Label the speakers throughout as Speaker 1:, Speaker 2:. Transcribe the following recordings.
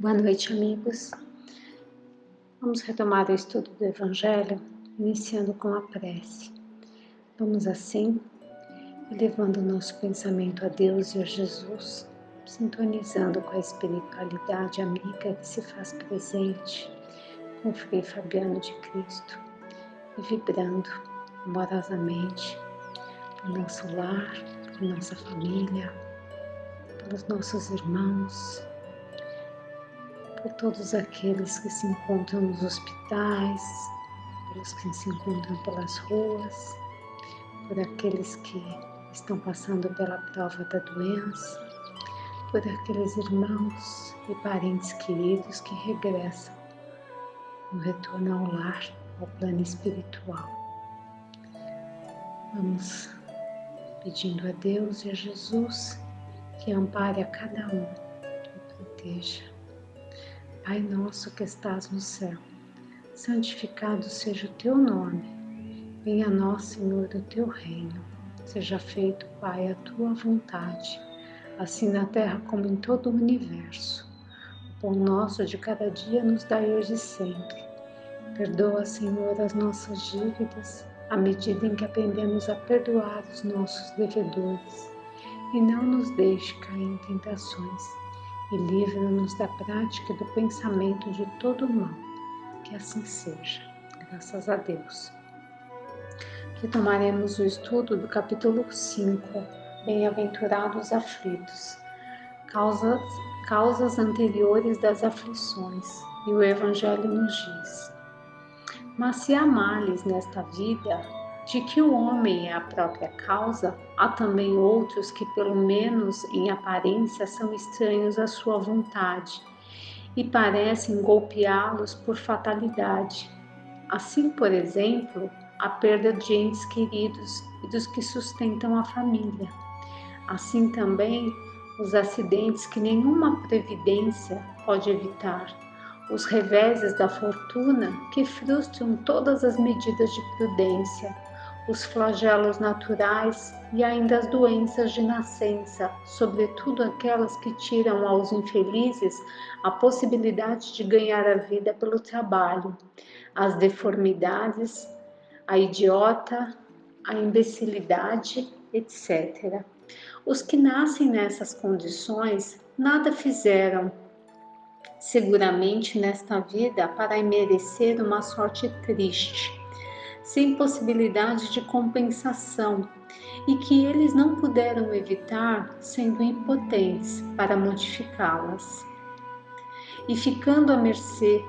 Speaker 1: Boa noite, amigos. Vamos retomar o estudo do Evangelho, iniciando com a prece. Vamos assim, elevando o nosso pensamento a Deus e a Jesus, sintonizando com a espiritualidade amiga que se faz presente com o Frei Fabiano de Cristo e vibrando amorosamente por nosso lar, por nossa família, pelos nossos irmãos, por todos aqueles que se encontram nos hospitais, pelos que se encontram pelas ruas, por aqueles que estão passando pela prova da doença, por aqueles irmãos e parentes queridos que regressam no retorno ao lar, ao plano espiritual. Vamos pedindo a Deus e a Jesus que ampare a cada um e proteja. Pai nosso que estás no céu, santificado seja o teu nome. Venha a nós, Senhor, o teu reino. Seja feito, Pai, a tua vontade, assim na terra como em todo o universo. O pão nosso de cada dia nos dai hoje e sempre. Perdoa, Senhor, as nossas dívidas, à medida em que aprendemos a perdoar os nossos devedores. E não nos deixe cair em tentações, e livra-nos da prática do pensamento de todo o mal. Que assim seja, graças a Deus. Retomaremos o estudo do capítulo 5, Bem-aventurados aflitos, causas anteriores das aflições, e o Evangelho nos diz: mas se há males nesta vida, de que o homem é a própria causa, há também outros que, pelo menos em aparência, são estranhos à sua vontade e parecem golpeá-los por fatalidade. Assim, por exemplo, a perda de entes queridos e dos que sustentam a família. Assim também, os acidentes que nenhuma previdência pode evitar, os reveses da fortuna que frustram todas as medidas de prudência, os flagelos naturais e ainda as doenças de nascença, sobretudo aquelas que tiram aos infelizes a possibilidade de ganhar a vida pelo trabalho, as deformidades, a idiota, a imbecilidade, etc. Os que nascem nessas condições nada fizeram seguramente nesta vida para merecer uma sorte triste, sem possibilidade de compensação, e que eles não puderam evitar, sendo impotentes para modificá-las. E ficando à mercê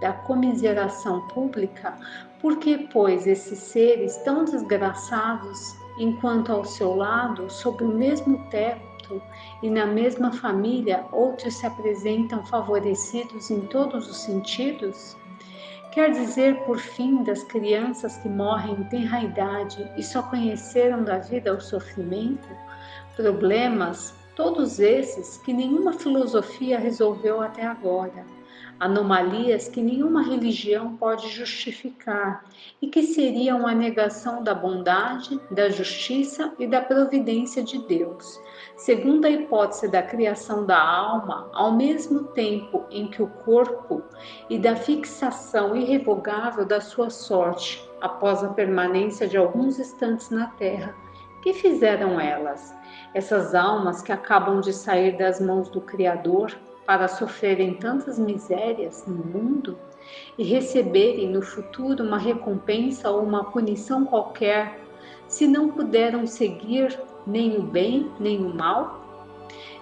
Speaker 1: da comiseração pública, porque, pois, esses seres tão desgraçados, enquanto ao seu lado, sob o mesmo teto e na mesma família, outros se apresentam favorecidos em todos os sentidos? Quer dizer, por fim, das crianças que morrem em tenra idade e só conheceram da vida o sofrimento? Problemas, todos esses que nenhuma filosofia resolveu até agora. Anomalias que nenhuma religião pode justificar e que seriam a negação da bondade, da justiça e da providência de Deus, segundo a hipótese da criação da alma, ao mesmo tempo em que o corpo, e da fixação irrevogável da sua sorte após a permanência de alguns instantes na terra. Que fizeram elas, essas almas que acabam de sair das mãos do Criador, para sofrerem tantas misérias no mundo e receberem no futuro uma recompensa ou uma punição qualquer, se não puderam seguir nem o bem nem o mal?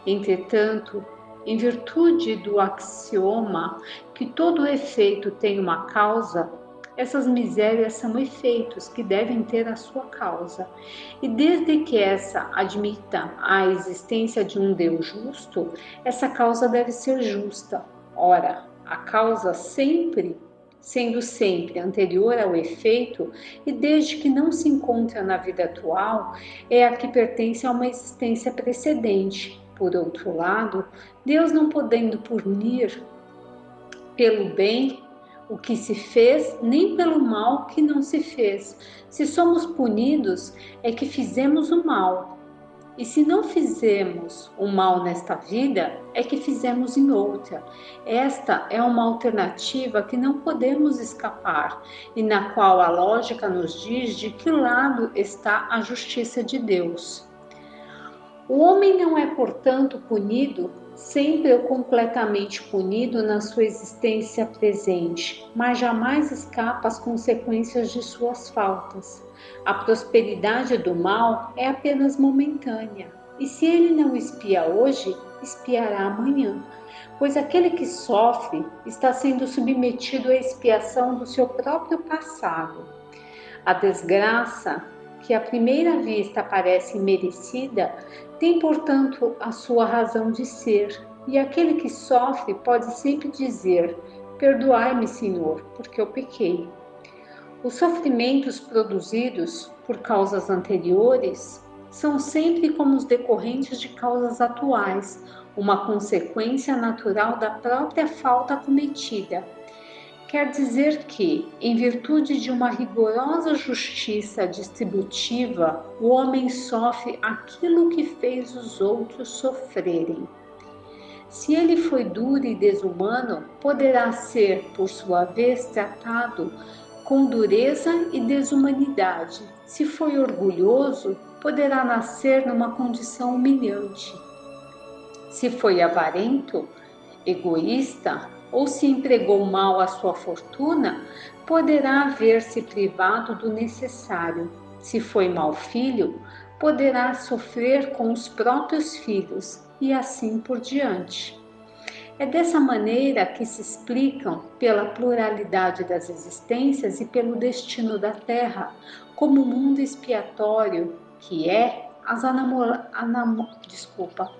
Speaker 1: Entretanto, em virtude do axioma que todo efeito tem uma causa, essas misérias são efeitos que devem ter a sua causa. E desde que essa admita a existência de um Deus justo, essa causa deve ser justa. Ora, a causa sendo sempre anterior ao efeito, e desde que não se encontra na vida atual, é a que pertence a uma existência precedente. Por outro lado, Deus, não podendo punir pelo bem o que se fez, nem pelo mal que não se fez. Se somos punidos, é que fizemos o mal. E se não fizemos o mal nesta vida, é que fizemos em outra. Esta é uma alternativa que não podemos escapar e na qual a lógica nos diz de que lado está a justiça de Deus. O homem não é, portanto, punido sempre ou completamente punido na sua existência presente, mas jamais escapa às consequências de suas faltas. A prosperidade do mal é apenas momentânea, e se ele não espia hoje, espiará amanhã, pois aquele que sofre está sendo submetido à expiação do seu próprio passado. A desgraça, que à primeira vista parece merecida, tem, portanto, a sua razão de ser, e aquele que sofre pode sempre dizer: perdoai-me, Senhor, porque eu pequei. Os sofrimentos produzidos por causas anteriores são sempre como os decorrentes de causas atuais, uma consequência natural da própria falta cometida. Quer dizer que, em virtude de uma rigorosa justiça distributiva, o homem sofre aquilo que fez os outros sofrerem. Se ele foi duro e desumano, poderá ser, por sua vez, tratado com dureza e desumanidade. Se foi orgulhoso, poderá nascer numa condição humilhante. Se foi avarento, egoísta, ou se empregou mal a sua fortuna, poderá ver-se privado do necessário. Se foi mau filho, poderá sofrer com os próprios filhos, e assim por diante. É dessa maneira que se explicam, pela pluralidade das existências e pelo destino da Terra, como mundo expiatório, que é as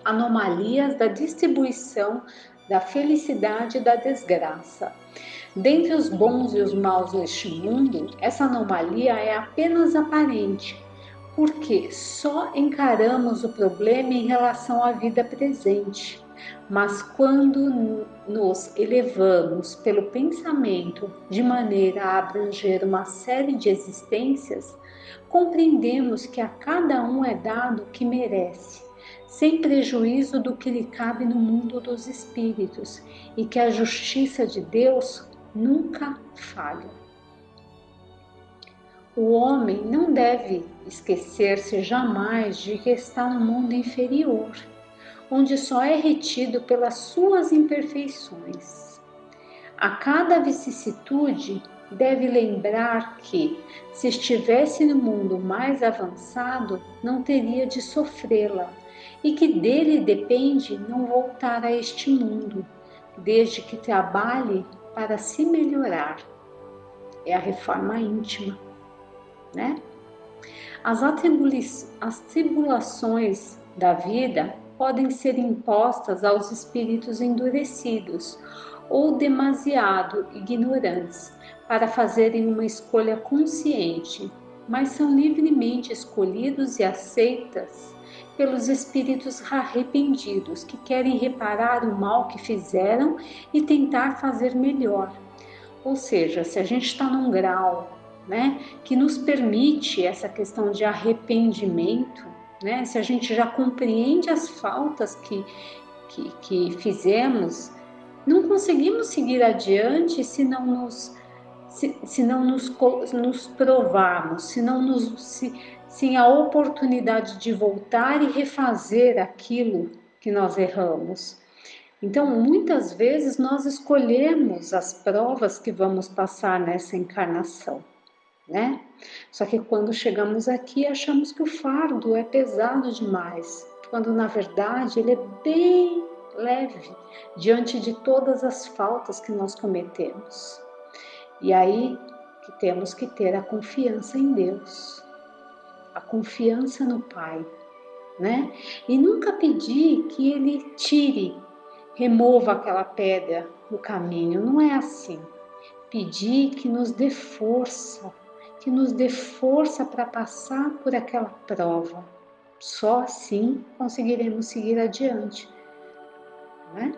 Speaker 1: anomalias da distribuição da felicidade e da desgraça. Dentre os bons e os maus neste mundo, essa anomalia é apenas aparente, porque só encaramos o problema em relação à vida presente. Mas quando nos elevamos pelo pensamento de maneira a abranger uma série de existências, compreendemos que a cada um é dado o que merece, sem prejuízo do que lhe cabe no mundo dos espíritos, e que a justiça de Deus nunca falha. O homem não deve esquecer-se jamais de que está no mundo inferior, onde só é retido pelas suas imperfeições. A cada vicissitude, deve lembrar que, se estivesse no mundo mais avançado, não teria de sofrê-la, e que dele depende não voltar a este mundo, desde que trabalhe para se melhorar. É a reforma íntima, né? As tribulações da vida podem ser impostas aos espíritos endurecidos ou demasiado ignorantes para fazerem uma escolha consciente, mas são livremente escolhidos e aceitas pelos espíritos arrependidos que querem reparar o mal que fizeram e tentar fazer melhor. Ou seja, se a gente está num grau, né, que nos permite essa questão de arrependimento, né, se a gente já compreende as faltas que fizemos, não conseguimos seguir adiante se não nos provarmos, sem a oportunidade de voltar e refazer aquilo que nós erramos. Então, muitas vezes nós escolhemos as provas que vamos passar nessa encarnação, né? Só que quando chegamos aqui, achamos que o fardo é pesado demais, quando na verdade ele é bem leve diante de todas as faltas que nós cometemos. E aí que temos que ter a confiança em Deus, a confiança no Pai, né? E nunca pedir que Ele remova aquela pedra do caminho, não é assim. Pedir que nos dê força, para passar por aquela prova. Só assim conseguiremos seguir adiante, né?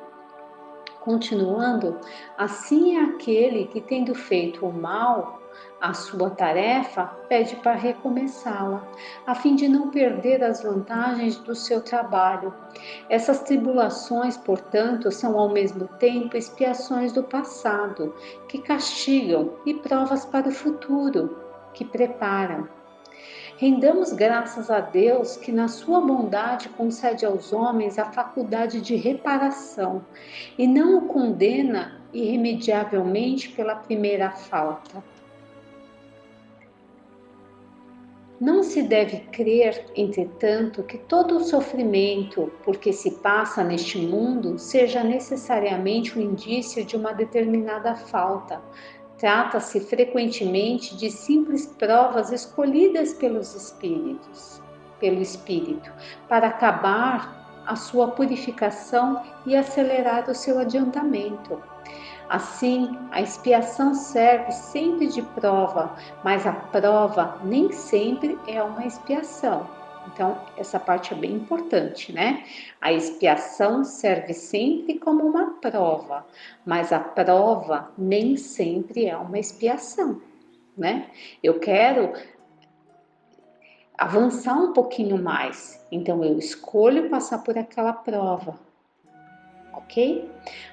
Speaker 1: Continuando, assim é aquele que, tendo feito o mal, a sua tarefa, pede para recomeçá-la, a fim de não perder as vantagens do seu trabalho. Essas tribulações, portanto, são ao mesmo tempo expiações do passado, que castigam, e provas para o futuro, que preparam. Rendamos graças a Deus que, na sua bondade, concede aos homens a faculdade de reparação e não o condena irremediavelmente pela primeira falta. Não se deve crer, entretanto, que todo o sofrimento por que se passa neste mundo seja necessariamente um indício de uma determinada falta. Trata-se frequentemente de simples provas escolhidas pelo Espírito, para acabar a sua purificação e acelerar o seu adiantamento. Assim, a expiação serve sempre de prova, mas a prova nem sempre é uma expiação. Então, essa parte é bem importante, né? A expiação serve sempre como uma prova, mas a prova nem sempre é uma expiação, né? Eu quero avançar um pouquinho mais, então eu escolho passar por aquela prova, ok?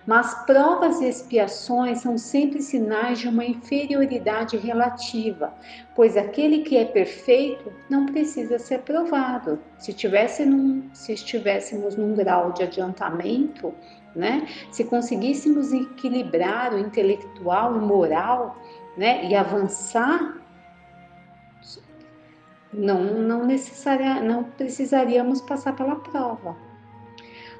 Speaker 1: Mas provas e expiações são sempre sinais de uma inferioridade relativa, pois aquele que é perfeito não precisa ser provado. Se estivéssemos num grau de adiantamento, né? Se conseguíssemos equilibrar o intelectual e moral, né? E avançar, não precisaríamos passar pela prova.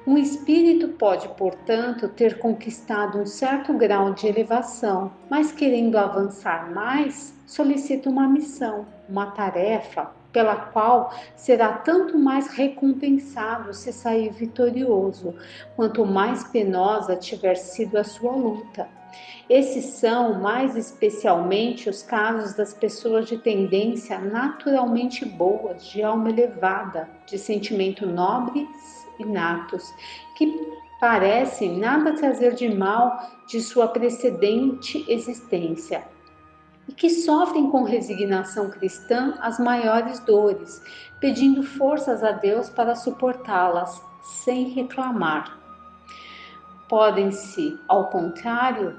Speaker 1: Um espírito pode, portanto, ter conquistado um certo grau de elevação, mas querendo avançar mais, solicita uma missão, uma tarefa, pela qual será tanto mais recompensado se sair vitorioso, quanto mais penosa tiver sido a sua luta. Esses são, mais especialmente, os casos das pessoas de tendência naturalmente boas, de alma elevada, de sentimento nobres inatos, que parecem nada trazer de mal de sua precedente existência e que sofrem com resignação cristã as maiores dores, pedindo forças a Deus para suportá-las, sem reclamar. Podem-se, ao contrário,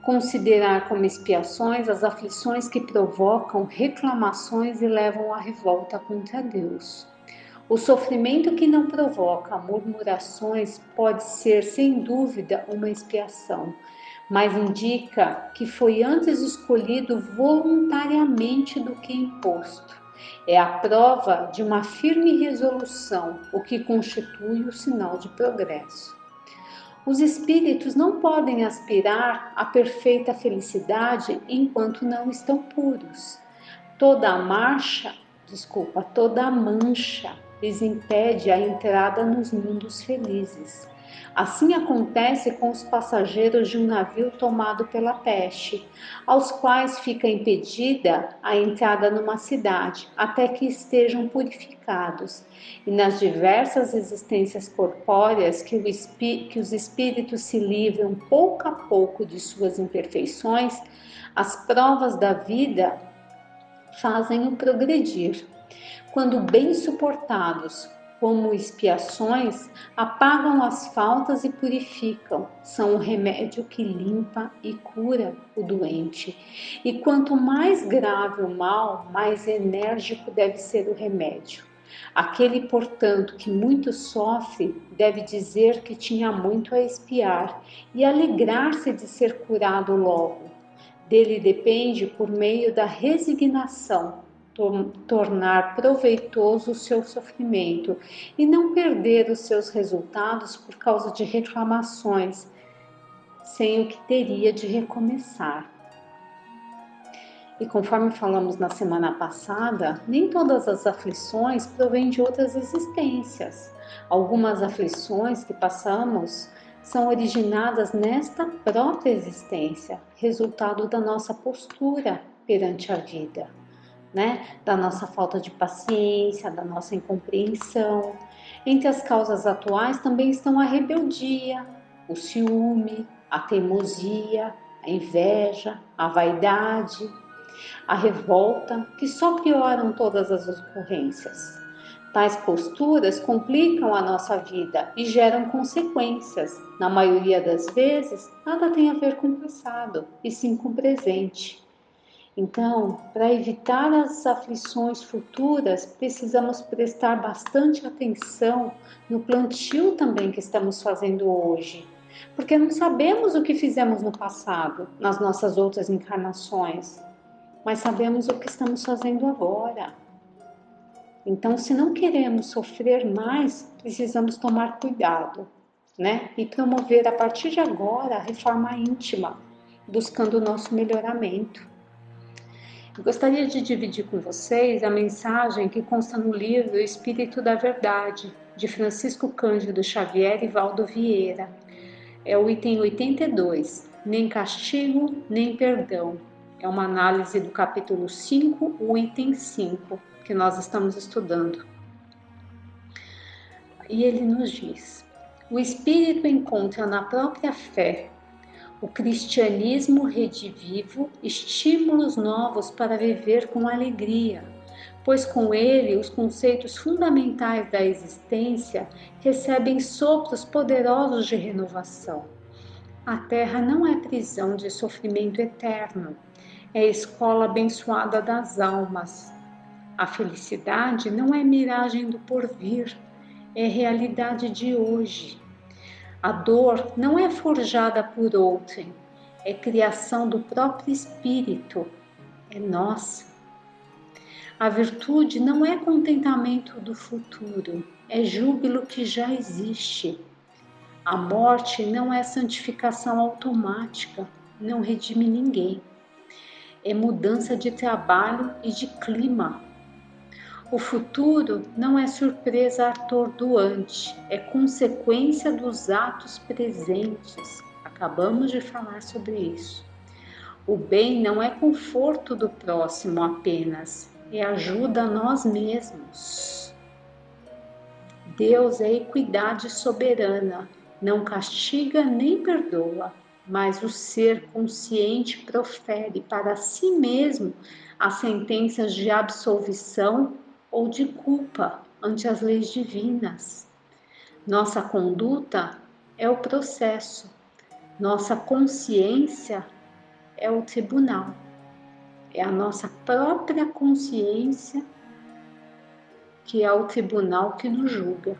Speaker 1: considerar como expiações as aflições que provocam reclamações e levam à revolta contra Deus. O sofrimento que não provoca murmurações pode ser, sem dúvida, uma expiação, mas indica que foi antes escolhido voluntariamente do que imposto. É a prova de uma firme resolução, o que constitui o sinal de progresso. Os espíritos não podem aspirar à perfeita felicidade enquanto não estão puros. Toda mancha lhes impede a entrada nos mundos felizes. Assim acontece com os passageiros de um navio tomado pela peste, aos quais fica impedida a entrada numa cidade, até que estejam purificados. E nas diversas existências corpóreas que os espíritos se livram pouco a pouco de suas imperfeições, as provas da vida fazem-o progredir. Quando bem suportados, como expiações, apagam as faltas e purificam, são o remédio que limpa e cura o doente. E quanto mais grave o mal, mais enérgico deve ser o remédio. Aquele, portanto, que muito sofre, deve dizer que tinha muito a expiar e alegrar-se de ser curado logo. Dele depende, por meio da resignação, tornar proveitoso o seu sofrimento e não perder os seus resultados por causa de reclamações, sem o que teria de recomeçar. E conforme falamos na semana passada, nem todas as aflições provêm de outras existências. Algumas aflições que passamos são originadas nesta própria existência, resultado da nossa postura perante a vida, né? Da nossa falta de paciência, da nossa incompreensão. Entre as causas atuais também estão a rebeldia, o ciúme, a teimosia, a inveja, a vaidade, a revolta, que só pioram todas as ocorrências. Tais posturas complicam a nossa vida e geram consequências. Na maioria das vezes, nada tem a ver com o passado, e sim com o presente. Então, para evitar as aflições futuras, precisamos prestar bastante atenção no plantio também que estamos fazendo hoje, porque não sabemos o que fizemos no passado, nas nossas outras encarnações, mas sabemos o que estamos fazendo agora. Então, se não queremos sofrer mais, precisamos tomar cuidado, né? E promover a partir de agora a reforma íntima, buscando o nosso melhoramento. Eu gostaria de dividir com vocês a mensagem que consta no livro Espírito da Verdade, de Francisco Cândido Xavier e Valdo Vieira. É o item 82, nem castigo, nem perdão. É uma análise do capítulo 5, o item 5, que nós estamos estudando. E ele nos diz: o Espírito encontra na própria fé, o cristianismo redivivo, estímulos novos para viver com alegria, pois com ele os conceitos fundamentais da existência recebem sopros poderosos de renovação. A Terra não é prisão de sofrimento eterno, é escola abençoada das almas. A felicidade não é miragem do porvir, é realidade de hoje. A dor não é forjada por outrem, é criação do próprio espírito, é nossa. A virtude não é contentamento do futuro, é júbilo que já existe. A morte não é santificação automática, não redime ninguém. É mudança de trabalho e de clima. O futuro não é surpresa atordoante, é consequência dos atos presentes. Acabamos de falar sobre isso. O bem não é conforto do próximo apenas, é ajuda a nós mesmos. Deus é equidade soberana, não castiga nem perdoa, mas o ser consciente profere para si mesmo as sentenças de absolvição ou de culpa ante as leis divinas. Nossa conduta é o processo, nossa consciência é o tribunal, é a nossa própria consciência que é o tribunal que nos julga.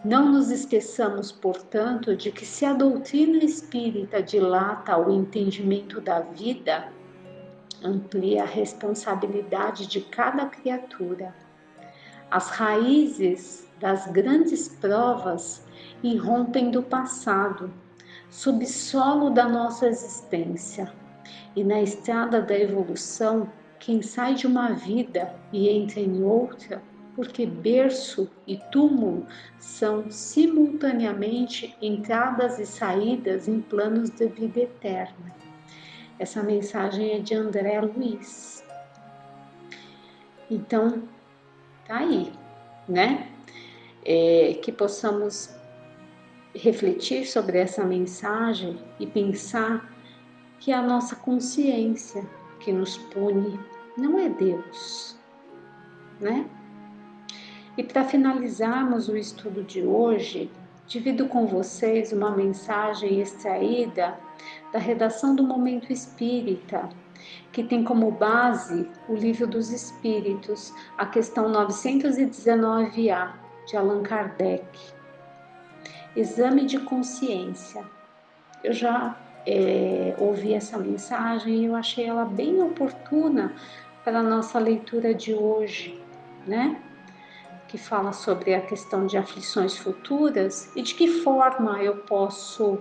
Speaker 1: Não nos esqueçamos, portanto, de que se a doutrina espírita dilata o entendimento da vida, amplia a responsabilidade de cada criatura. As raízes das grandes provas irrompem do passado, subsolo da nossa existência. E na estrada da evolução, quem sai de uma vida e entra em outra, porque berço e túmulo são simultaneamente entradas e saídas em planos de vida eterna. Essa mensagem é de André Luiz. Então, tá aí, né? Que possamos refletir sobre essa mensagem e pensar que é a nossa consciência que nos pune, não é Deus, né? E para finalizarmos o estudo de hoje, divido com vocês uma mensagem extraída da redação do Momento Espírita, que tem como base o Livro dos Espíritos, a questão 919A, de Allan Kardec. Exame de consciência. Eu já ouvi essa mensagem e eu achei ela bem oportuna para a nossa leitura de hoje, né? Que fala sobre a questão de aflições futuras e de que forma eu posso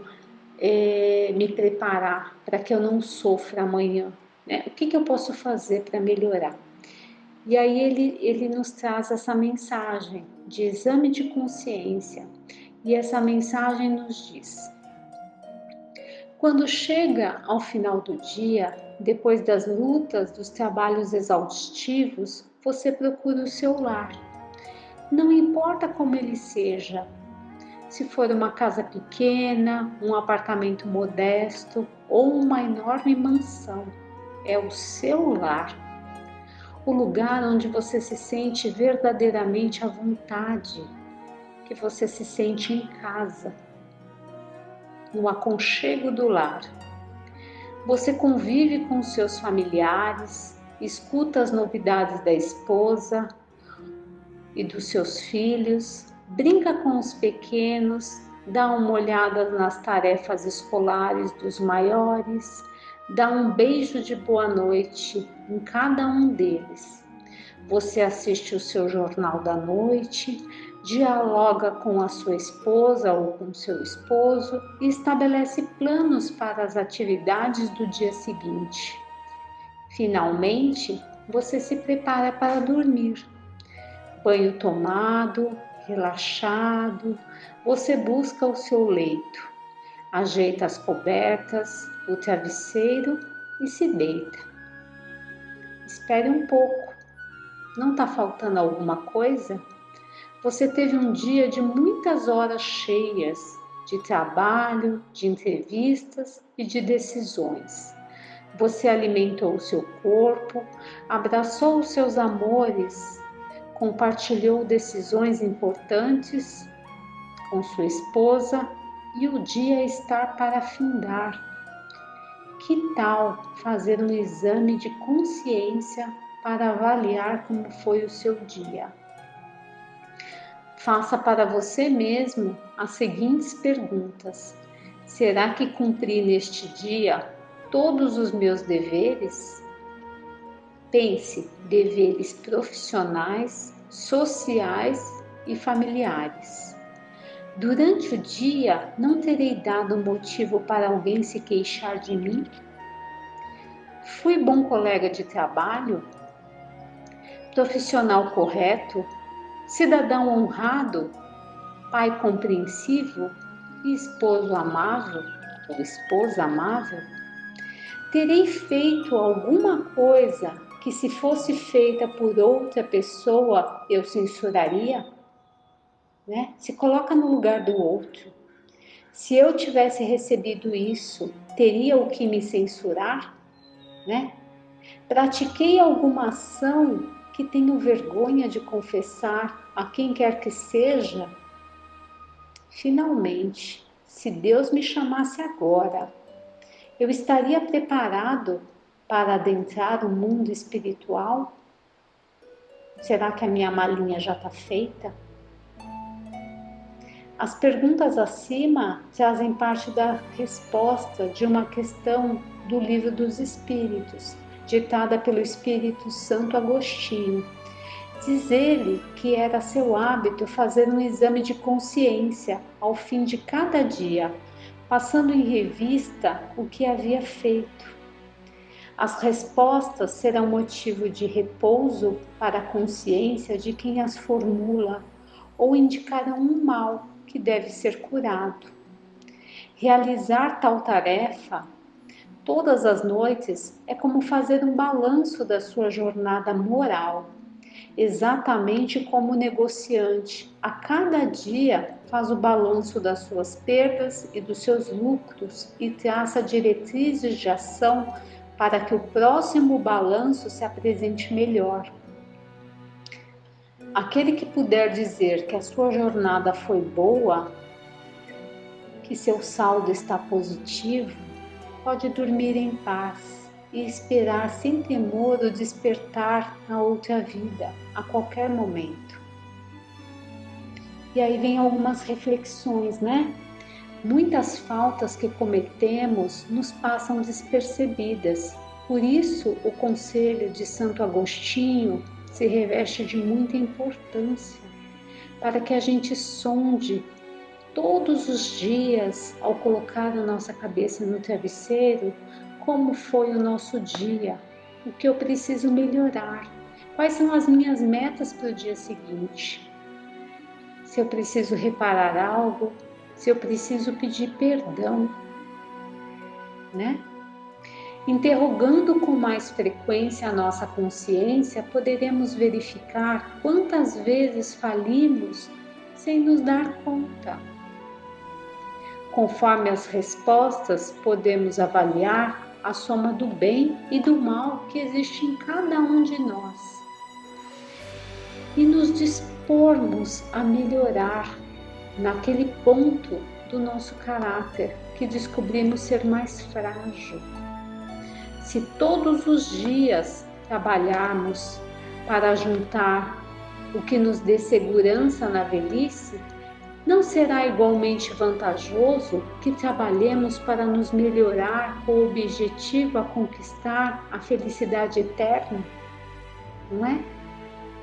Speaker 1: me preparar para que eu não sofra amanhã, né? O que eu posso fazer para melhorar? E aí ele nos traz essa mensagem de exame de consciência, e essa mensagem nos diz: quando chega ao final do dia, depois das lutas, dos trabalhos exaustivos, você procura o seu lar. Não importa como ele seja, se for uma casa pequena, um apartamento modesto ou uma enorme mansão. é o seu lar, o lugar onde você se sente verdadeiramente à vontade, que você se sente em casa, no aconchego do lar. Você convive com seus familiares, escuta as novidades da esposa e dos seus filhos, brinca com os pequenos, dá uma olhada nas tarefas escolares dos maiores, dá um beijo de boa noite em cada um deles. Você assiste o seu jornal da noite, dialoga com a sua esposa ou com seu esposo e estabelece planos para as atividades do dia seguinte. Finalmente, você se prepara para dormir. Banho tomado, relaxado, você busca o seu leito, ajeita as cobertas, o travesseiro e se deita. Espere um pouco. Não está faltando alguma coisa? Você teve um dia de muitas horas cheias de trabalho, de entrevistas e de decisões. Você alimentou o seu corpo, abraçou os seus amores, compartilhou decisões importantes com sua esposa e o dia está para findar. Que tal fazer um exame de consciência para avaliar como foi o seu dia? Faça para você mesmo as seguintes perguntas: será que cumpri neste dia todos os meus deveres? Pense, deveres profissionais, sociais e familiares. Durante o dia, não terei dado motivo para alguém se queixar de mim? Fui bom colega de trabalho? Profissional correto? Cidadão honrado? Pai compreensível? E esposo amável ou esposa amável? Terei feito alguma coisa que, se fosse feita por outra pessoa, eu censuraria? Né? Se coloca no lugar do outro. Se eu tivesse recebido isso, teria o que me censurar? Né? Pratiquei alguma ação que tenho vergonha de confessar a quem quer que seja? Finalmente, se Deus me chamasse agora, eu estaria preparado para adentrar o mundo espiritual? Será que a minha malinha já está feita? As perguntas acima trazem parte da resposta de uma questão do Livro dos Espíritos, ditada pelo Espírito Santo Agostinho. Diz ele que era seu hábito fazer um exame de consciência ao fim de cada dia, passando em revista o que havia feito. As respostas serão motivo de repouso para a consciência de quem as formula ou indicarão um mal que deve ser curado. Realizar tal tarefa todas as noites é como fazer um balanço da sua jornada moral, exatamente como o negociante a cada dia faz o balanço das suas perdas e dos seus lucros e traça diretrizes de ação para que o próximo balanço se apresente melhor. Aquele que puder dizer que a sua jornada foi boa, que seu saldo está positivo, pode dormir em paz e esperar sem temor o despertar na outra vida, a qualquer momento. E aí vem algumas reflexões, né? Muitas faltas que cometemos nos passam despercebidas. Por isso, o conselho de Santo Agostinho se reveste de muita importância, para que a gente sonde todos os dias, ao colocar a nossa cabeça no travesseiro, como foi o nosso dia, o que eu preciso melhorar, quais são as minhas metas para o dia seguinte, se eu preciso reparar algo, se eu preciso pedir perdão, né? Interrogando com mais frequência a nossa consciência, poderemos verificar quantas vezes falimos sem nos dar conta. Conforme as respostas, podemos avaliar a soma do bem e do mal que existe em cada um de nós. E nos dispormos a melhorar naquele ponto do nosso caráter que descobrimos ser mais frágil. Se todos os dias trabalharmos para juntar o que nos dê segurança na velhice, não será igualmente vantajoso que trabalhemos para nos melhorar com o objetivo a conquistar a felicidade eterna? Não é?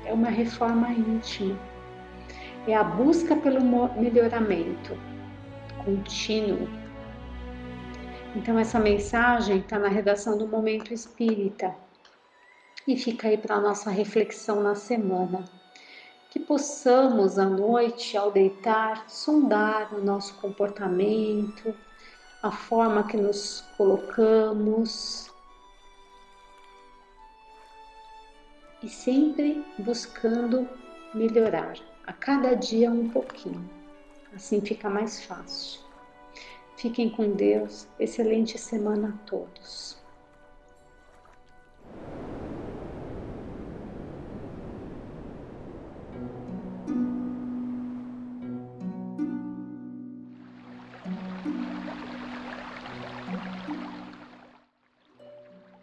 Speaker 1: É uma reforma íntima. É a busca pelo melhoramento contínuo. Então essa mensagem está na redação do Momento Espírita e fica aí para a nossa reflexão na semana. Que possamos à noite, ao deitar, sondar o nosso comportamento, a forma que nos colocamos e sempre buscando melhorar, a cada dia um pouquinho. Assim fica mais fácil. Fiquem com Deus, excelente semana a todos.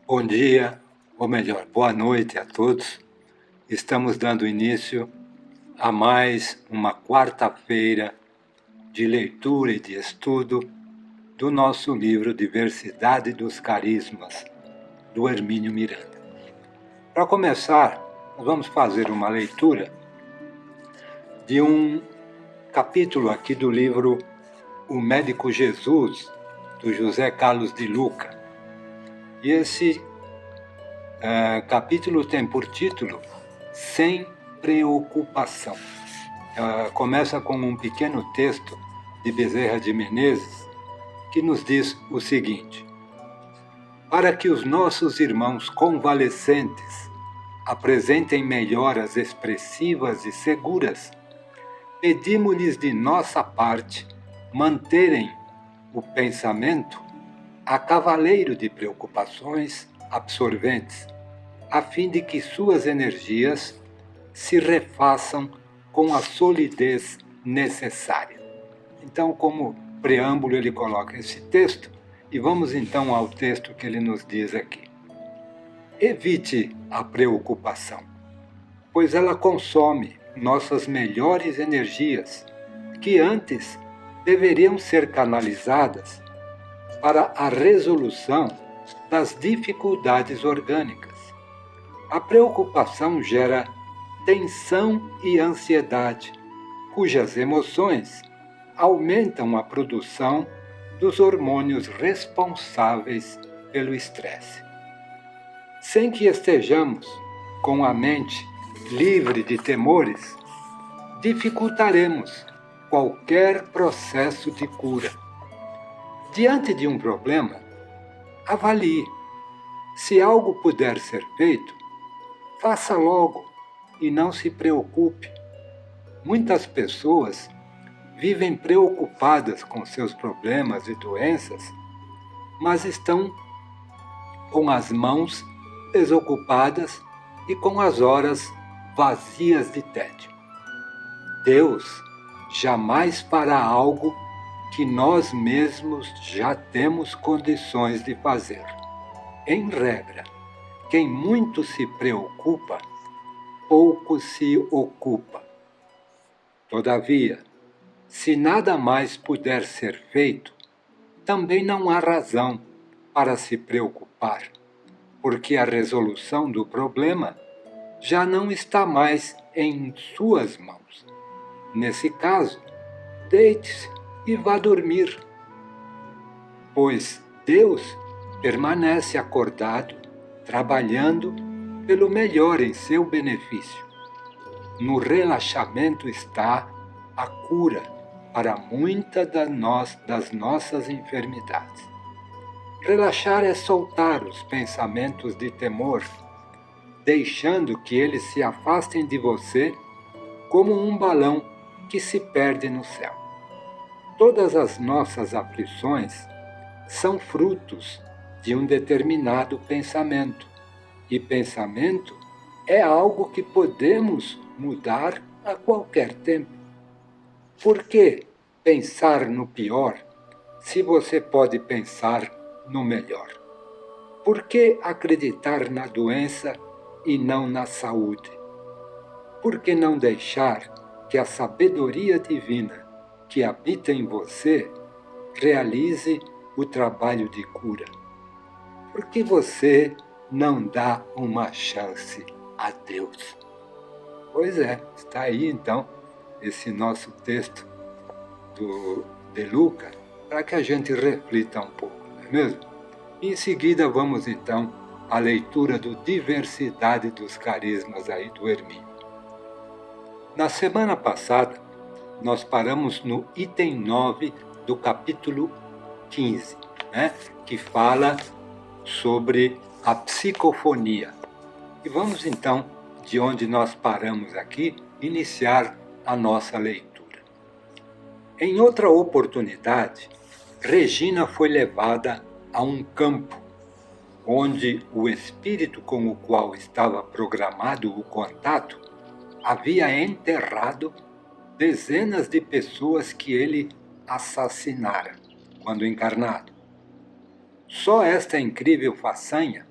Speaker 2: Bom dia, ou melhor, boa noite a todos. Estamos dando início a mais uma quarta-feira de leitura e de estudo do nosso livro Diversidade dos Carismas, do Hermínio Miranda. Para começar, nós vamos fazer uma leitura de um capítulo aqui do livro O Médico Jesus, do José Carlos de Luca. E esse capítulo tem por título Sem Preocupação. Começa com um pequeno texto de Bezerra de Menezes que nos diz o seguinte: para que os nossos irmãos convalescentes apresentem melhoras expressivas e seguras, pedimos-lhes de nossa parte manterem o pensamento a cavaleiro de preocupações absorventes, a fim de que suas energias se refaçam com a solidez necessária. Então, como preâmbulo, ele coloca esse texto, e vamos então ao texto que ele nos diz aqui. Evite a preocupação, pois ela consome nossas melhores energias, que antes deveriam ser canalizadas para a resolução das dificuldades orgânicas. A preocupação gera tensão e ansiedade, cujas emoções aumentam a produção dos hormônios responsáveis pelo estresse. Sem que estejamos com a mente livre de temores, dificultaremos qualquer processo de cura. Diante de um problema, avalie. Se algo puder ser feito, faça logo e não se preocupe. Muitas pessoas vivem preocupadas com seus problemas e doenças, mas estão com as mãos desocupadas e com as horas vazias de tédio. Deus jamais fará algo que nós mesmos já temos condições de fazer. Em regra, quem muito se preocupa, pouco se ocupa. Todavia, se nada mais puder ser feito, também não há razão para se preocupar, porque a resolução do problema já não está mais em suas mãos. Nesse caso, deite-se e vá dormir, pois Deus permanece acordado, trabalhando pelo melhor em seu benefício. No relaxamento está a cura para muitas das nossas enfermidades. Relaxar é soltar os pensamentos de temor, deixando que eles se afastem de você como um balão que se perde no céu. Todas as nossas aflições são frutos de um determinado pensamento. E pensamento é algo que podemos mudar a qualquer tempo. Por que pensar no pior se você pode pensar no melhor? Por que acreditar na doença e não na saúde? Por que não deixar que a sabedoria divina que habita em você realize o trabalho de cura? Por que você não dá uma chance a Deus? Pois é, está aí então esse nosso texto de Lucas, para que a gente reflita um pouco, não é mesmo? Em seguida vamos então à leitura do Diversidade dos Carismas aí do Hermínio. Na semana passada, nós paramos no item 9 do capítulo 15, né, que fala sobre a psicofonia. E vamos então, de onde nós paramos aqui, iniciar a nossa leitura. Em outra oportunidade, Regina foi levada a um campo onde o espírito com o qual estava programado o contato havia enterrado dezenas de pessoas que ele assassinara quando encarnado. Só esta incrível façanha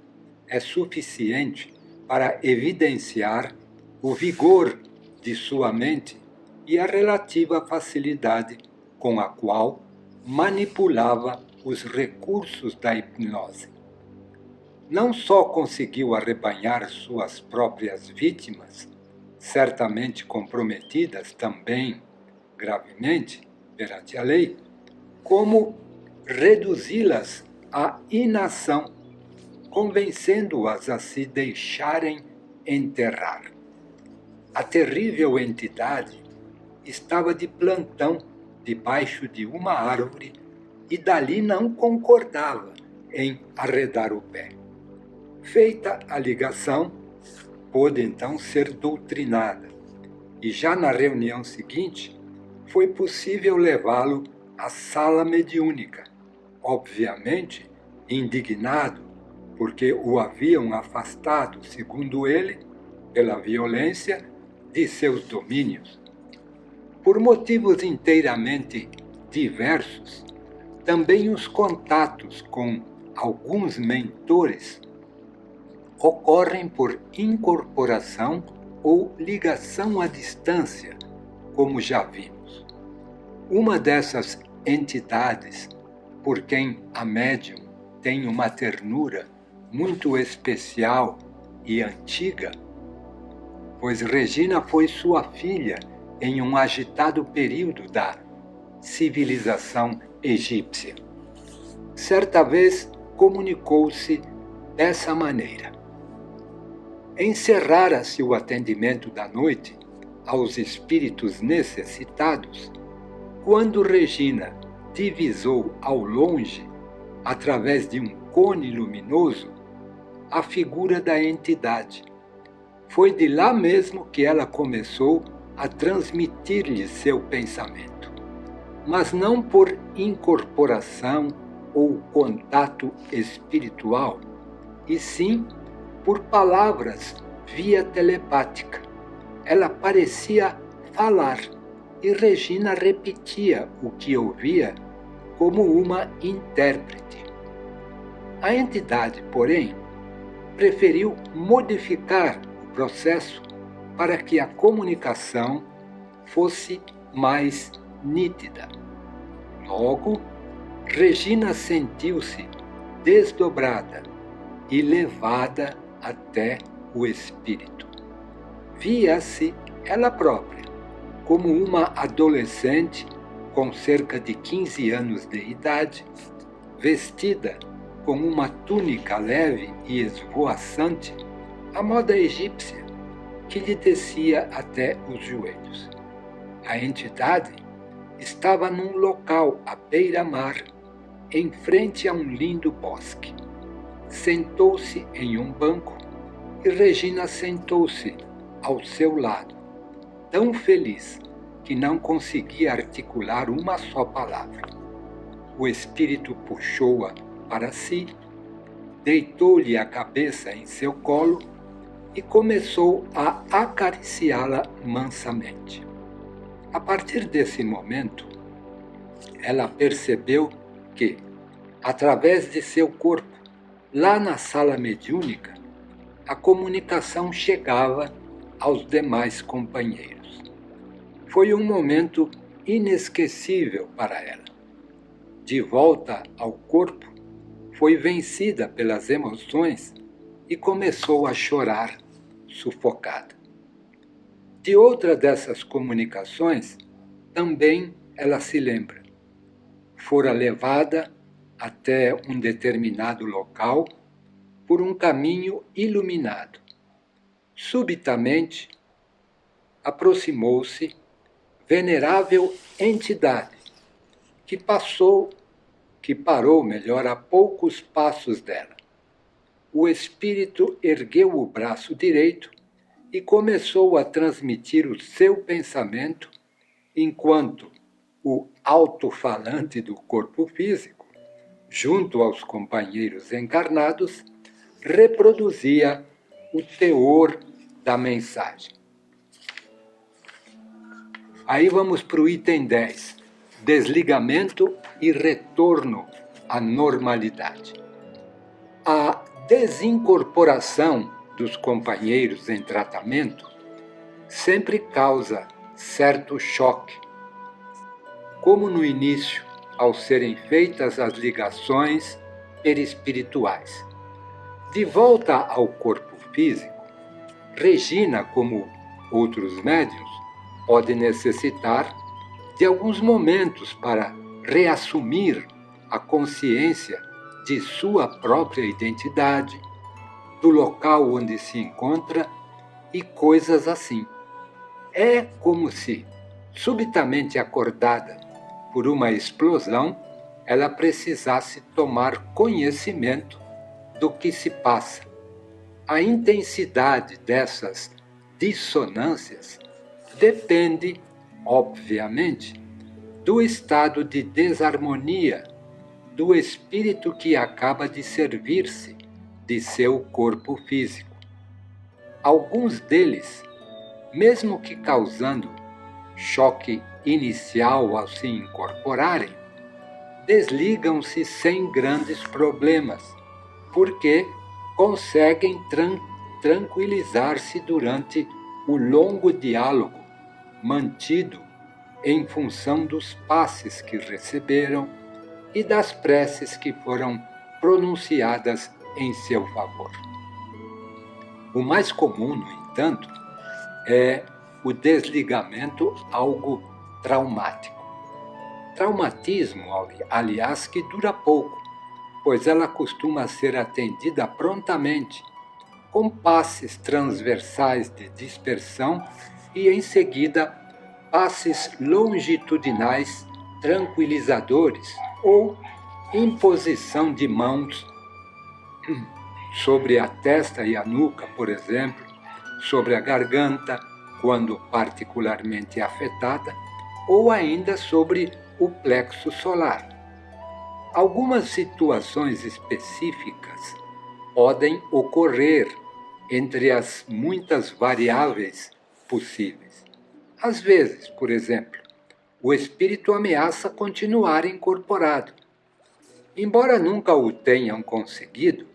Speaker 2: é suficiente para evidenciar o vigor de sua mente e a relativa facilidade com a qual manipulava os recursos da hipnose. Não só conseguiu arrebanhar suas próprias vítimas, certamente comprometidas também gravemente perante a lei, como reduzi-las à inação, convencendo-as a se deixarem enterrar. A terrível entidade estava de plantão debaixo de uma árvore e dali não concordava em arredar o pé. Feita a ligação, pôde então ser doutrinada, e já na reunião seguinte foi possível levá-lo à sala mediúnica, obviamente indignado porque o haviam afastado, segundo ele, pela violência de seus domínios. Por motivos inteiramente diversos, também os contatos com alguns mentores ocorrem por incorporação ou ligação à distância, como já vimos. Uma dessas entidades, por quem a médium tem uma ternura muito especial e antiga, pois Regina foi sua filha em um agitado período da civilização egípcia. Certa vez comunicou-se dessa maneira: encerrara-se o atendimento da noite aos espíritos necessitados, quando Regina divisou ao longe, através de um cone luminoso, a figura da entidade. Foi de lá mesmo que ela começou a transmitir-lhe seu pensamento, mas não por incorporação ou contato espiritual, e sim por palavras via telepática. Ela parecia falar e Regina repetia o que ouvia como uma intérprete. A entidade, porém, preferiu modificar o processo para que a comunicação fosse mais nítida. Logo, Regina sentiu-se desdobrada e levada até o espírito. Via-se ela própria como uma adolescente com cerca de 15 anos de idade, vestida com uma túnica leve e esvoaçante, à moda egípcia, que lhe descia até os joelhos. A entidade estava num local à beira-mar, em frente a um lindo bosque. Sentou-se em um banco e Regina sentou-se ao seu lado, tão feliz que não conseguia articular uma só palavra. O espírito puxou-a para si deitou-lhe a cabeça em seu colo e começou a acariciá-la mansamente. A partir desse momento, ela percebeu que, através de seu corpo, lá na sala mediúnica, a comunicação chegava aos demais companheiros. Foi um momento inesquecível para ela. De volta ao corpo, foi vencida pelas emoções e começou a chorar, sufocada. De outra dessas comunicações, também ela se lembra. Fora levada até um determinado local por um caminho iluminado. Subitamente, aproximou-se venerável entidade que parou a poucos passos dela. O espírito ergueu o braço direito e começou a transmitir o seu pensamento, enquanto o alto-falante do corpo físico, junto aos companheiros encarnados, reproduzia o teor da mensagem. Aí vamos para o item 10, desligamento e retorno à normalidade. A desincorporação dos companheiros em tratamento sempre causa certo choque, como no início, ao serem feitas as ligações perispirituais. De volta ao corpo físico, Regina, como outros médiuns, pode necessitar de alguns momentos para reassumir a consciência de sua própria identidade, do local onde se encontra e coisas assim. É como se, subitamente acordada por uma explosão, ela precisasse tomar conhecimento do que se passa. A intensidade dessas dissonâncias depende, obviamente, do estado de desarmonia do espírito que acaba de servir-se de seu corpo físico. Alguns deles, mesmo que causando choque inicial ao se incorporarem, desligam-se sem grandes problemas, porque conseguem tranquilizar-se durante o longo diálogo mantido em função dos passes que receberam e das preces que foram pronunciadas em seu favor. O mais comum, no entanto, é o desligamento algo traumático. Traumatismo, aliás, que dura pouco, pois ela costuma ser atendida prontamente, com passes transversais de dispersão e, em seguida, passes longitudinais tranquilizadores ou imposição de mãos sobre a testa e a nuca, por exemplo, sobre a garganta, quando particularmente afetada, ou ainda sobre o plexo solar. Algumas situações específicas podem ocorrer entre as muitas variáveis possíveis. Às vezes, por exemplo, o espírito ameaça continuar incorporado. Embora nunca o tenham conseguido,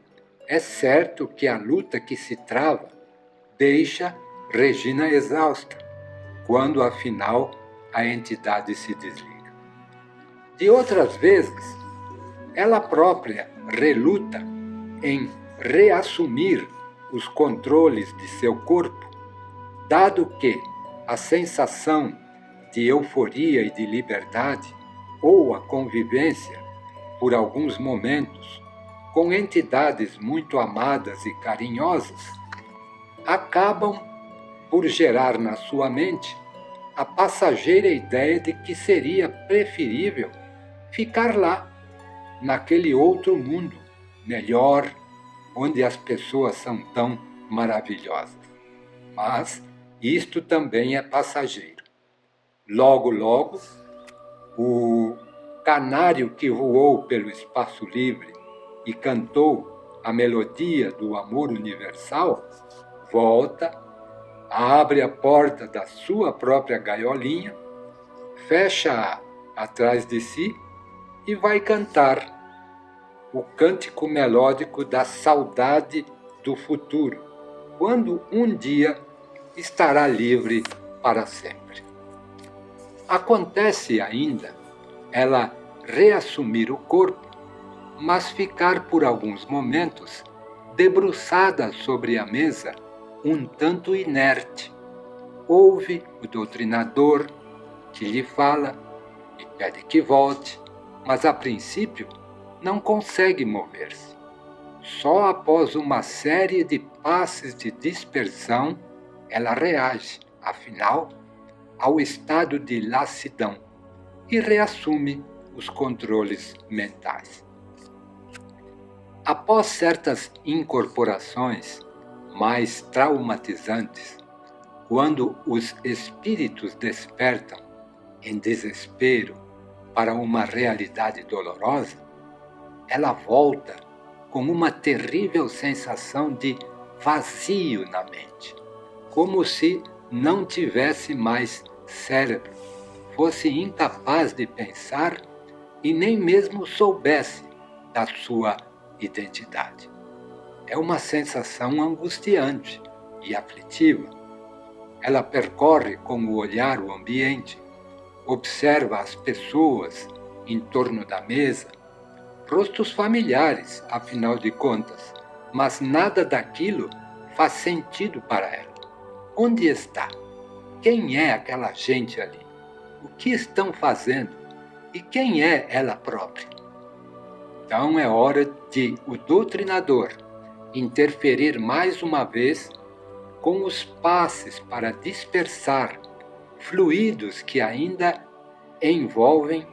Speaker 2: é certo que a luta que se trava deixa Regina exausta, quando afinal a entidade se desliga. De outras vezes, ela própria reluta em reassumir os controles de seu corpo, dado que a sensação de euforia e de liberdade, ou a convivência, por alguns momentos, com entidades muito amadas e carinhosas, acabam por gerar na sua mente a passageira ideia de que seria preferível ficar lá, naquele outro mundo melhor, onde as pessoas são tão maravilhosas. Mas isto também é passageiro. Logo, logo, o canário que voou pelo espaço livre e cantou a melodia do amor universal, volta, abre a porta da sua própria gaiolinha, fecha-a atrás de si e vai cantar o cântico melódico da saudade do futuro, quando um dia estará livre para sempre. Acontece ainda ela reassumir o corpo, mas ficar por alguns momentos debruçada sobre a mesa, um tanto inerte. Ouve o doutrinador que lhe fala e pede que volte, mas a princípio não consegue mover-se. Só após uma série de passes de dispersão ela reage, afinal, ao estado de lassidão e reassume os controles mentais. Após certas incorporações mais traumatizantes, quando os espíritos despertam em desespero para uma realidade dolorosa, ela volta com uma terrível sensação de vazio na mente, como se não tivesse mais cérebro, fosse incapaz de pensar e nem mesmo soubesse da sua identidade. É uma sensação angustiante e aflitiva. Ela percorre com o olhar o ambiente, observa as pessoas em torno da mesa, rostos familiares, afinal de contas, mas nada daquilo faz sentido para ela. Onde está? Quem é aquela gente ali? O que estão fazendo? E quem é ela própria? Então é hora de o doutrinador interferir mais uma vez com os passes para dispersar fluidos que ainda envolvem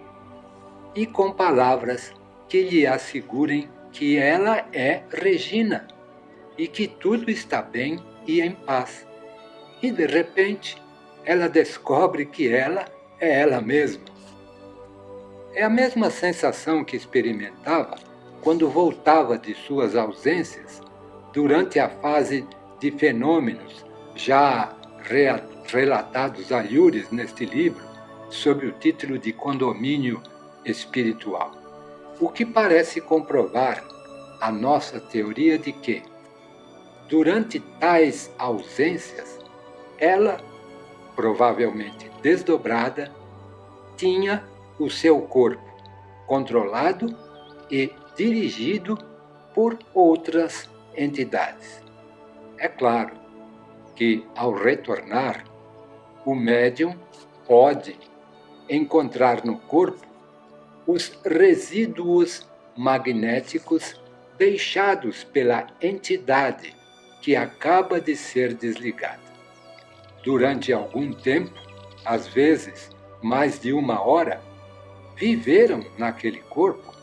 Speaker 2: e com palavras que lhe assegurem que ela é Regina e que tudo está bem e em paz. E de repente ela descobre que ela é ela mesma. É a mesma sensação que experimentava quando voltava de suas ausências durante a fase de fenômenos já relatados a Iures neste livro, sob o título de Condomínio Espiritual. O que parece comprovar a nossa teoria de que, durante tais ausências, ela, provavelmente desdobrada, tinha o seu corpo controlado e dirigido por outras entidades. É claro que, ao retornar, o médium pode encontrar no corpo os resíduos magnéticos deixados pela entidade que acaba de ser desligada. Durante algum tempo, às vezes mais de uma hora, viveram naquele corpo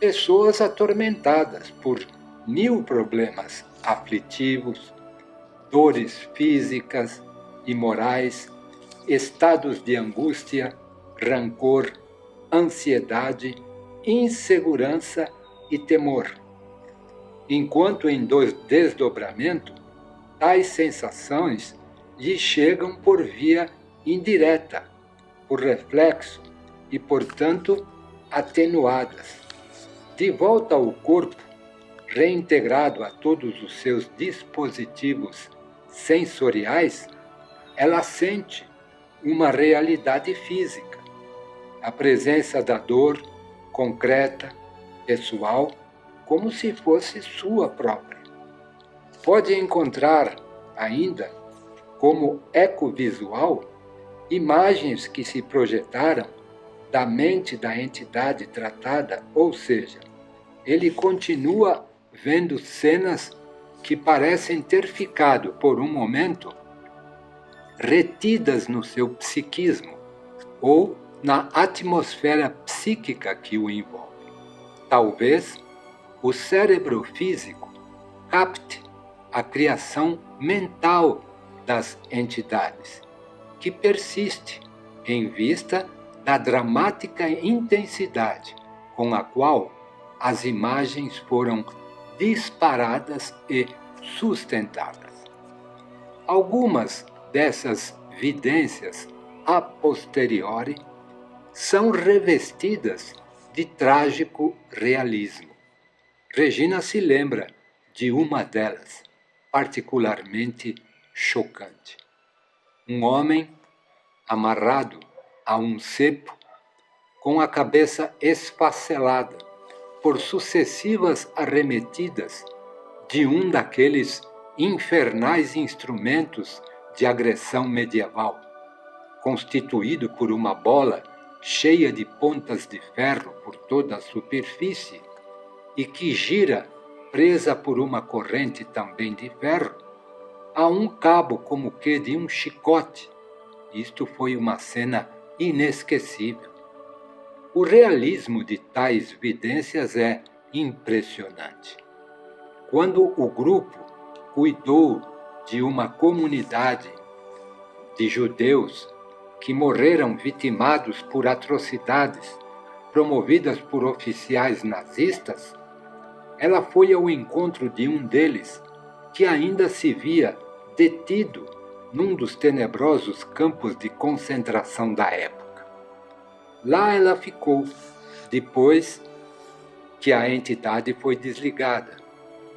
Speaker 2: pessoas atormentadas por 1000 problemas aflitivos, dores físicas e morais, estados de angústia, rancor, ansiedade, insegurança e temor. Enquanto em desdobramento, tais sensações lhe chegam por via indireta, por reflexo e, portanto, atenuadas. De volta ao corpo, reintegrado a todos os seus dispositivos sensoriais, ela sente uma realidade física, a presença da dor concreta, pessoal, como se fosse sua própria. Pode encontrar ainda, como ecovisual, imagens que se projetaram da mente da entidade tratada, ou seja, ele continua vendo cenas que parecem ter ficado, por um momento, retidas no seu psiquismo ou na atmosfera psíquica que o envolve. Talvez o cérebro físico capte a criação mental das entidades, que persiste em vista da dramática intensidade com a qual as imagens foram disparadas e sustentadas. Algumas dessas vidências a posteriori são revestidas de trágico realismo. Regina se lembra de uma delas, particularmente chocante. Um homem amarrado a um cepo, com a cabeça esfacelada por sucessivas arremetidas de um daqueles infernais instrumentos de agressão medieval, constituído por uma bola cheia de pontas de ferro por toda a superfície e que gira presa por uma corrente também de ferro, a um cabo como que de um chicote. Isto foi uma cena inesquecível. O realismo de tais vidências é impressionante. Quando o grupo cuidou de uma comunidade de judeus que morreram vitimados por atrocidades promovidas por oficiais nazistas, ela foi ao encontro de um deles que ainda se via detido num dos tenebrosos campos de concentração da época. Lá ela ficou, depois que a entidade foi desligada.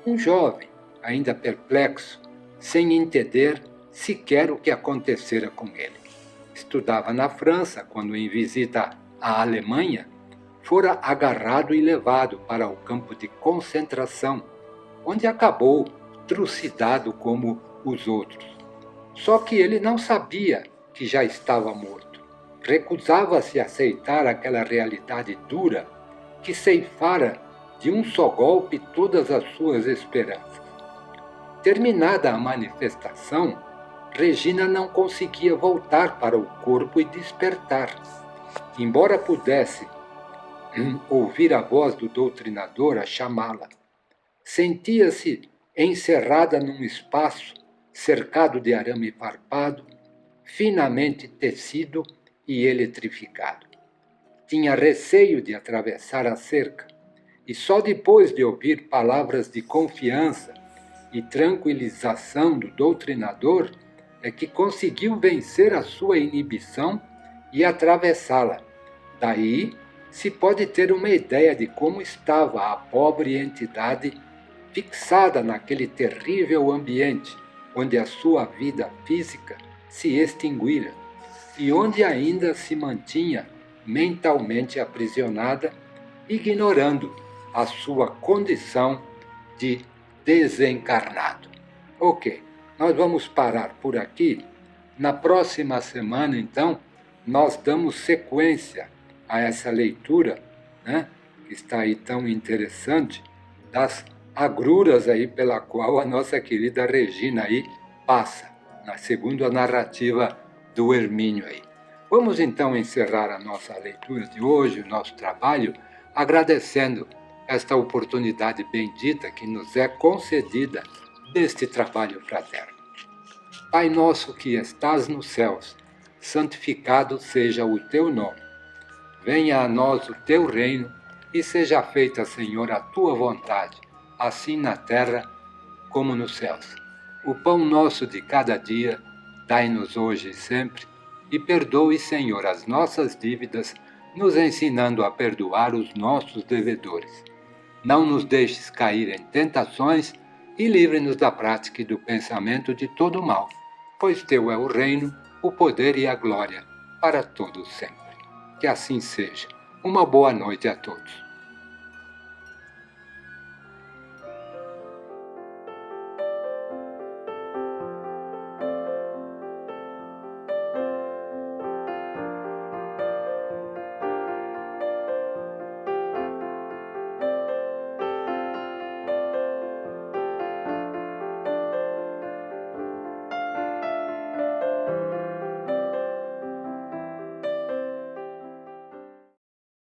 Speaker 2: Um jovem, ainda perplexo, sem entender sequer o que acontecera com ele. Estudava na França quando, em visita à Alemanha, fora agarrado e levado para o campo de concentração, onde acabou trucidado como os outros. Só que ele não sabia que já estava morto. Recusava-se a aceitar aquela realidade dura que ceifara de um só golpe todas as suas esperanças. Terminada a manifestação, Regina não conseguia voltar para o corpo e despertar. Embora pudesse ouvir a voz do doutrinador a chamá-la, sentia-se encerrada num espaço cercado de arame farpado, finamente tecido e eletrificado. Tinha receio de atravessar a cerca, e só depois de ouvir palavras de confiança e tranquilização do doutrinador é que conseguiu vencer a sua inibição e atravessá-la. Daí se pode ter uma ideia de como estava a pobre entidade fixada naquele terrível ambiente onde a sua vida física se extinguira e onde ainda se mantinha mentalmente aprisionada, ignorando a sua condição de desencarnado. Ok, nós vamos parar por aqui. Na próxima semana, então, nós damos sequência a essa leitura, né, que está aí tão interessante, das agruras aí pela qual a nossa querida Regina aí passa, segundo a narrativa do Hermínio aí. Vamos então encerrar a nossa leitura de hoje, o nosso trabalho, agradecendo esta oportunidade bendita que nos é concedida deste trabalho fraterno. Pai nosso que estás nos céus, santificado seja o teu nome. Venha a nós o teu reino e seja feita, Senhor, a tua vontade, assim na terra como nos céus. O pão nosso de cada dia, dai-nos hoje e sempre, e perdoe, Senhor, as nossas dívidas, nos ensinando a perdoar os nossos devedores. Não nos deixes cair em tentações e livre-nos da prática e do pensamento de todo mal, pois teu é o reino, o poder e a glória, para todos sempre. Que assim seja. Uma boa noite a todos.